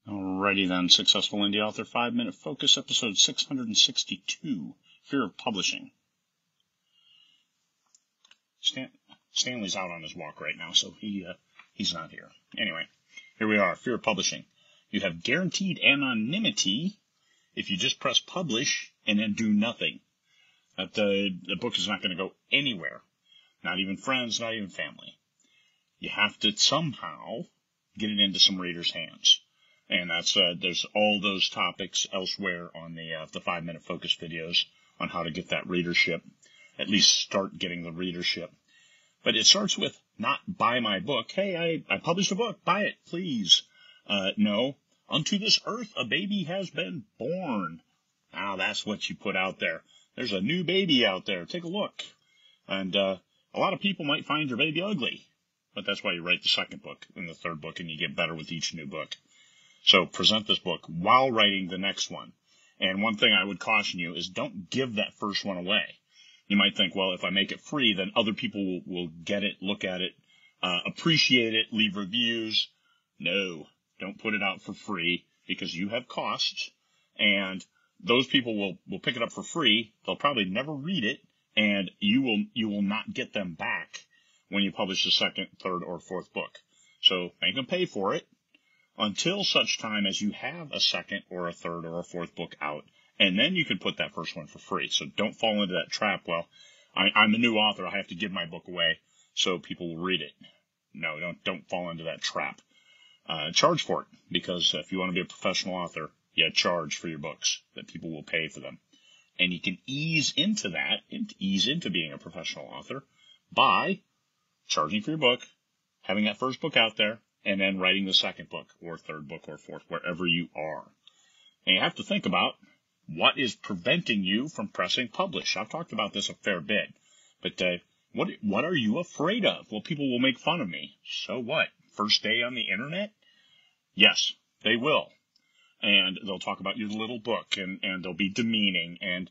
Alrighty then, Successful Indie Author 5-Minute Focus, episode 662, Fear of Publishing. Stanley's out on his walk right now, so he's not here. Anyway, here we are, Fear of Publishing. You have guaranteed anonymity if you just press publish and then do nothing. That the book is not going to go anywhere. Not even friends, not even family. You have to somehow get it into some readers' hands. And that's there's all those topics elsewhere on the 5-minute focus videos on how to get that readership, at least start getting the readership. But it starts with not buy my book. Hey, I published a book. Buy it, please. No. Unto this earth a baby has been born. Now that's what you put out there. There's a new baby out there. Take a look. And a lot of people might find your baby ugly. But that's why you write the second book and the third book, and you get better with each new book. So present this book while writing the next one. And one thing I would caution you is don't give that first one away. You might think, well, if I make it free, then other people will get it, look at it, appreciate it, leave reviews. No, don't put it out for free because you have costs, and those people will pick it up for free. They'll probably never read it, and you will not get them back when you publish the second, third, or fourth book. So make them pay for it until such time as you have a second or a third or a fourth book out. And then you can put that first one for free. So don't fall into that trap. Well, I'm a new author. I have to give my book away so people will read it. No, don't fall into that trap. Charge for it, because if you want to be a professional author, you charge for your books, that people will pay for them. And you can ease into that, ease into being a professional author by charging for your book, having that first book out there, and then writing the second book or third book or fourth, wherever you are. And you have to think about what is preventing you from pressing publish. I've talked about this a fair bit, but what are you afraid of? Well, people will make fun of me. So what? First day on the internet? Yes, they will. And they'll talk about your little book, and they'll be demeaning. And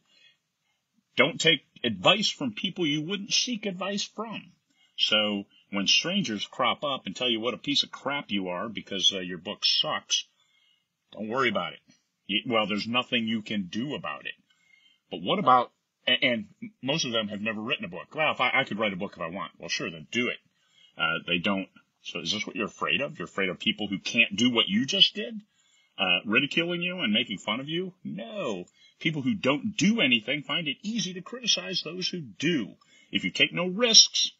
don't take advice from people you wouldn't seek advice from. So when strangers crop up and tell you what a piece of crap you are because your book sucks, don't worry about it. Well, there's nothing you can do about it. But what about, and most of them have never written a book. Well, if I could write a book if I want. Well, sure, then do it. They don't. So is this what you're afraid of? You're afraid of people who can't do what you just did? Ridiculing you and making fun of you? No. People who don't do anything find it easy to criticize those who do. If you take no risks,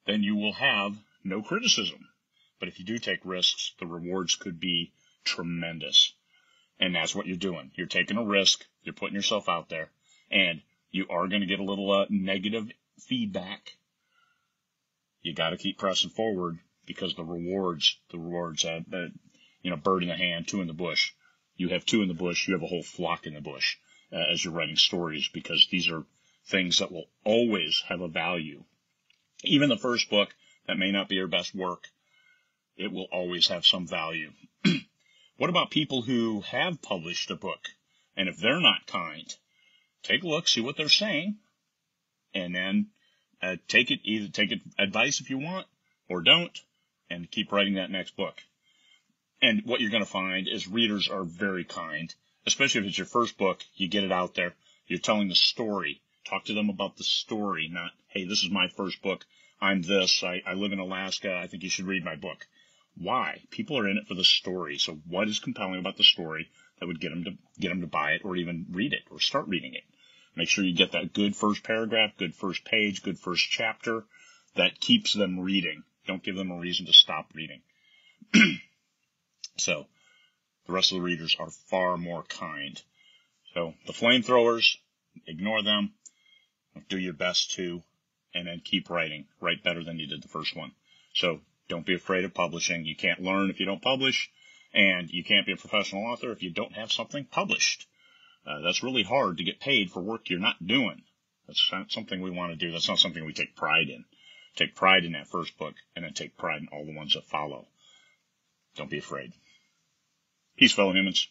then you will have no criticism. But if you do take risks, the rewards could be tremendous. And that's what you're doing. You're taking a risk. You're putting yourself out there. And you are going to get a little negative feedback. You got to keep pressing forward because the rewards, bird in the hand, two in the bush. You have two in the bush. You have a whole flock in the bush as you're writing stories, because these are things that will always have a value. Even the first book that may not be your best work, it will always have some value. What about people who have published a book? And if they're not kind, take a look, see what they're saying, and then take advice if you want, or don't, and keep writing that next book. And what you're going to find is readers are very kind, especially if it's your first book. You get it out there. You're telling the story. Talk to them about the story, not, hey, this is my first book. I'm this. I live in Alaska. I think you should read my book. Why? People are in it for the story. So what is compelling about the story that would get them to buy it or even read it or start reading it? Make sure you get that good first paragraph, good first page, good first chapter that keeps them reading. Don't give them a reason to stop reading. So the rest of the readers are far more kind. So the flamethrowers, ignore them. Do your best to, and then keep writing. Write better than you did the first one. So don't be afraid of publishing. You can't learn if you don't publish, and you can't be a professional author if you don't have something published. That's really hard to get paid for work you're not doing. That's not something we want to do. That's not something we take pride in. Take pride in that first book, and then take pride in all the ones that follow. Don't be afraid. Peace, fellow humans.